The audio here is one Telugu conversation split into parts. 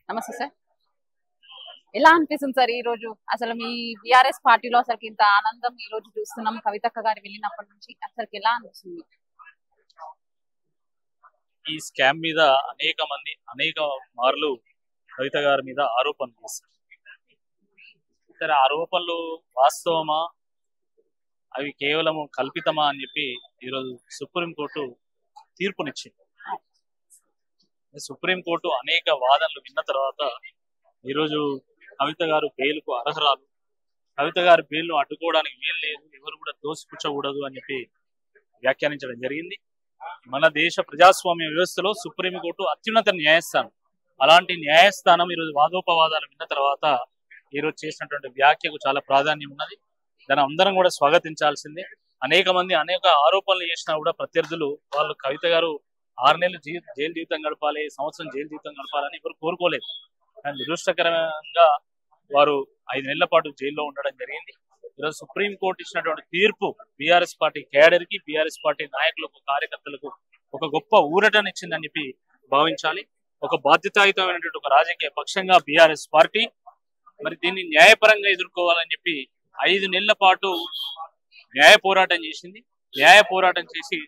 నమస్తే సార్. ఎలా అనిపిస్తుంది సార్ ఈ రోజు? అసలు మీ బీఆర్ఎస్ పార్టీలో అసలు ఇంత ఆనందం ఈ రోజు చూస్తున్నాం. కవితక్క గారు వెళ్ళినప్పటి నుంచి అసలు ఎలా అనిపిస్తుంది? ఈ స్కామ్ మీద అనేక మార్లు కవిత గారి మీద ఆరోపణలు చేస్తారు. సరే, ఆరోపణలు వాస్తవమా, అవి కేవలం కల్పితమా అని చెప్పి ఈరోజు సుప్రీంకోర్టు తీర్పునిచ్చింది. సుప్రీంకోర్టు అనేక వాదనలు విన్న తర్వాత ఈరోజు కవిత గారు బెయిల్కు అర్హురాలు, కవిత గారి బెయిల్ను అడ్డుకోవడానికి వీలు లేదు, ఎవరు కూడా దోసిపుచ్చకూడదు అని చెప్పి వ్యాఖ్యానించడం జరిగింది. మన దేశ ప్రజాస్వామ్య వ్యవస్థలో సుప్రీంకోర్టు అత్యున్నత న్యాయస్థానం. అలాంటి న్యాయస్థానం ఈరోజు వాదోపవాదాలు విన్న తర్వాత ఈరోజు చేసినటువంటి వ్యాఖ్యకు చాలా ప్రాధాన్యం ఉన్నది. దాన్ని అందరం కూడా స్వాగతించాల్సిందే. అనేక మంది అనేక ఆరోపణలు చేసినా కూడా ప్రత్యర్థులు వాళ్ళు కవిత గారు 6 నెలలు జైలు జీవితం గడపాలి, సంవత్సరం జైలు జీవితం గడపాలని ఎవరు కోరుకోలేదు. కానీ దురదృష్టకరంగా వారు 5 నెలల పాటు జైల్లో ఉండడం జరిగింది. ఈరోజు సుప్రీంకోర్టు ఇచ్చినటువంటి తీర్పు బీఆర్ఎస్ పార్టీ క్యాడర్ కి, బీఆర్ఎస్ పార్టీ నాయకులకు, కార్యకర్తలకు ఒక గొప్ప ఊరటనిచ్చిందని చెప్పి భావించాలి. ఒక బాధ్యతాయుతమైనటువంటి ఒక రాజకీయ పక్షంగా బీఆర్ఎస్ పార్టీ మరి దీన్ని న్యాయపరంగా ఎదుర్కోవాలని చెప్పి 5 నెలల పాటు న్యాయ పోరాటం చేసింది. న్యాయ పోరాటం చేసి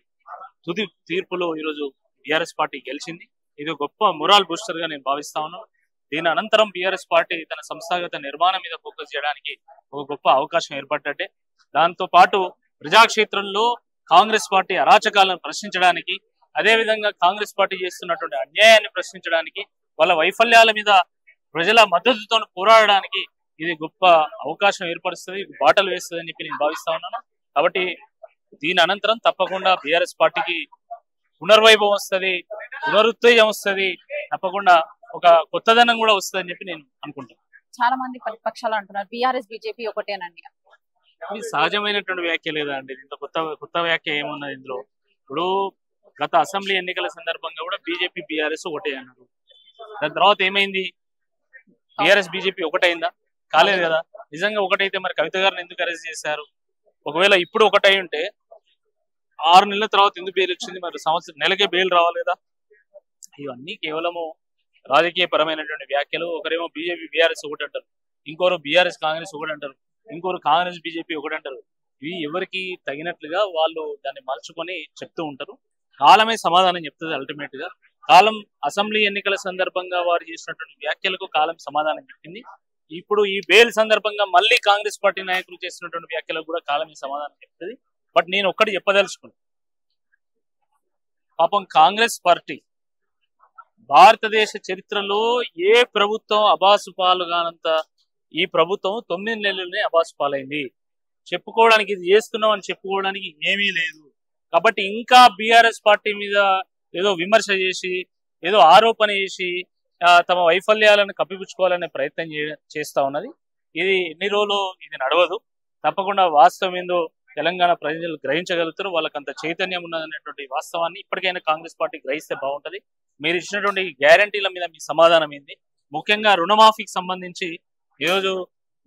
తుది తీర్పులో ఈరోజు బీఆర్ఎస్ పార్టీ గెలిచింది. ఇది గొప్ప మొరాల్ బూస్టర్ గా నేను భావిస్తా ఉన్నాను. దీని అనంతరం బీఆర్ఎస్ పార్టీ తన సంస్థాగత నిర్మాణం మీద ఫోకస్ చేయడానికి ఒక గొప్ప అవకాశం ఏర్పడ్డట్టే. దాంతో పాటు ప్రజాక్షేత్రంలో కాంగ్రెస్ పార్టీ అరాచకాలను ప్రశ్నించడానికి, అదేవిధంగా కాంగ్రెస్ పార్టీ చేస్తున్నటువంటి అన్యాయాన్ని ప్రశ్నించడానికి, వాళ్ళ వైఫల్యాల మీద ప్రజల మద్దతుతో పోరాడడానికి ఇది గొప్ప అవకాశం ఏర్పరుస్తుంది, బాటలు వేస్తుంది అని చెప్పి నేను భావిస్తా ఉన్నాను. కాబట్టి దీని అనంతరం తప్పకుండా బీఆర్ఎస్ పార్టీకి పునర్వైభవం వస్తుంది, పునరుత్తేజం వస్తుంది, తప్పకుండా ఒక కొత్తదనం కూడా వస్తుంది అని చెప్పి నేను అనుకుంటాను. చాలా మంది ప్రతిపక్షాలు అంటున్నారు బీఆర్ఎస్ బీజేపీ ఒకటేనండి. ఇది సహజమైనటువంటి వ్యాఖ్య లేదా అండి? ఇంత కొత్త వ్యాఖ్య ఏమున్నది ఇందులో? ఇప్పుడు గత అసెంబ్లీ ఎన్నికల సందర్భంగా కూడా బీజేపీ బీఆర్ఎస్ ఒకటే అన్నారు. దాని తర్వాత ఏమైంది? బీఆర్ఎస్ బీజేపీ ఒకటైందా? కాలేదు కదా. నిజంగా ఒకటైతే మరి కవిత గారిని ఎందుకు అరెస్ట్ చేశారు? ఒకవేళ ఇప్పుడు ఒకటై ఉంటే 6 నెలల తర్వాత ఎందుకు బెయిల్ వచ్చింది? మరి సంవత్సరం నెలకే బెయిల్ రావాలేదా? ఇవన్నీ కేవలము రాజకీయ పరమైనటువంటి వ్యాఖ్యలు. ఒకరేమో బీజేపీ బీఆర్ఎస్ ఒకటి అంటారు, ఇంకోరు బీఆర్ఎస్ కాంగ్రెస్ ఒకటి అంటారు, ఇంకోరు కాంగ్రెస్ బీజేపీ ఒకటి అంటారు. ఇవి ఎవరికి తగినట్లుగా వాళ్ళు దాన్ని మలుచుకొని చెప్తూ ఉంటారు. కాలమే సమాధానం చెప్తుంది. అల్టిమేట్ గా కాలం అసెంబ్లీ ఎన్నికల సందర్భంగా వారు చేసినటువంటి వ్యాఖ్యలకు కాలం సమాధానం చెప్పింది. ఇప్పుడు ఈ బెయిల్ సందర్భంగా మళ్ళీ కాంగ్రెస్ పార్టీ నాయకులు చేసినటువంటి వ్యాఖ్యలకు కూడా కాలమే సమాధానం చెప్తుంది. బట్ నేను ఒక్కటి చెప్పదలుచుకున్నాను. పాపం కాంగ్రెస్ పార్టీ భారతదేశ చరిత్రలో ఏ ప్రభుత్వం అబాసు పాలుగానంత ఈ ప్రభుత్వం 9 నెలలనే అబాసు పాలైంది. చెప్పుకోవడానికి ఇది చేస్తున్నాం అని చెప్పుకోవడానికి ఏమీ లేదు. కాబట్టి ఇంకా బీఆర్ఎస్ పార్టీ మీద ఏదో విమర్శ చేసి, ఏదో ఆరోపణ చేసి తమ వైఫల్యాలను కప్పిపుచ్చుకోవాలనే ప్రయత్నం చేస్తా ఉన్నది. ఇది ఎన్ని రోజులు ఇది నడవదు. తప్పకుండా వాస్తవం ఏందో తెలంగాణ ప్రజలు గ్రహించగలుగుతారు. వాళ్ళకి అంత చైతన్యం ఉన్నదనేటువంటి వాస్తవాన్ని ఇప్పటికైనా కాంగ్రెస్ పార్టీ గ్రహిస్తే బాగుంటది. మీరు ఇచ్చినటువంటి గ్యారంటీల మీద మీ సమాధానం ఏంది? ముఖ్యంగా రుణమాఫీకి సంబంధించి ఈరోజు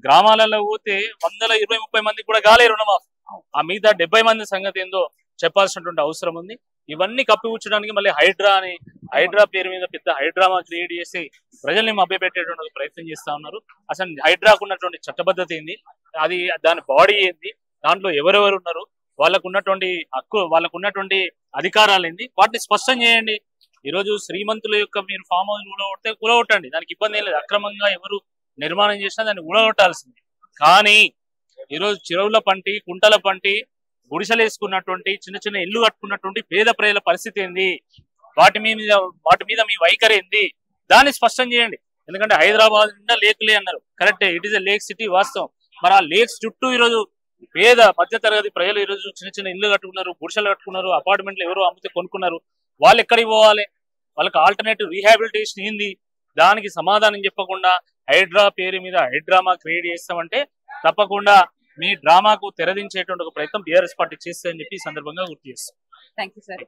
గ్రామాలలో పోతే 120-30 మందికి కూడా కాలే రుణమాఫీ. ఆ మిగతా 70 మంది సంగతి ఏందో చెప్పాల్సినటువంటి అవసరం ఉంది. ఇవన్నీ కప్పిపుచ్చడానికి మళ్ళీ హైడ్రా పేరు మీద పెద్ద హైడ్రామా క్రియేట్ చేసి ప్రజల్ని మభ్యపెట్టేటువంటి ప్రయత్నం చేస్తా ఉన్నారు. అసలు హైడ్రాకు ఉన్నటువంటి చట్టబద్ధత ఏంది, అది దాని బాడీ ఏంది, దాంట్లో ఎవరెవరు ఉన్నారు, వాళ్ళకు ఉన్నటువంటి హక్కు, వాళ్ళకు ఉన్నటువంటి అధికారాలు ఏంది, వాటిని స్పష్టం చేయండి. ఈరోజు శ్రీమంతుల యొక్క మీరు ఫామ్ హౌస్ కూలగొట్టండి, దానికి ఇబ్బంది ఏం లేదు. అక్రమంగా ఎవరు నిర్మాణం చేసినా దాన్ని కూలగొట్టాల్సింది. కానీ ఈరోజు చెరువుల పంటి, కుంటల పంటి, గుడిసెలేసుకున్నటువంటి చిన్న చిన్న ఇల్లు కట్టుకున్నటువంటి పేద ప్రజల పరిస్థితి ఏంది, వాటి మీద మీ వైఖరి ఏంది, దాన్ని స్పష్టం చేయండి. ఎందుకంటే హైదరాబాద్ నిండా లేకులే అన్నారు, కరెక్టే, it is a lake city, వాస్తవం. మరి ఆ లేక్స్ చుట్టూ ఈరోజు పేద మధ్య తరగతి ప్రజలు ఈరోజు చిన్న చిన్న ఇల్లు కట్టుకున్నారు, గుడిసెలు కట్టుకున్నారు, అపార్ట్మెంట్లు ఎవరు అమ్మితే కొనుక్కున్నారు. వాళ్ళు ఎక్కడికి పోవాలి? వాళ్ళకి ఆల్టర్నేటివ్ రీహాబిలిటేషన్ ఏంది? దానికి సమాధానం చెప్పకుండా హైడ్రా పేరు మీద హైడ్రామా క్రియేట్ చేస్తామంటే తప్పకుండా మీ డ్రామాకు తెరదించేటువంటి ఒక ప్రయత్నం బీఆర్ఎస్ పార్టీ చేస్తుందని చెప్పి ఈ సందర్భంగా గుర్తు చేస్తాం. Thank you sir.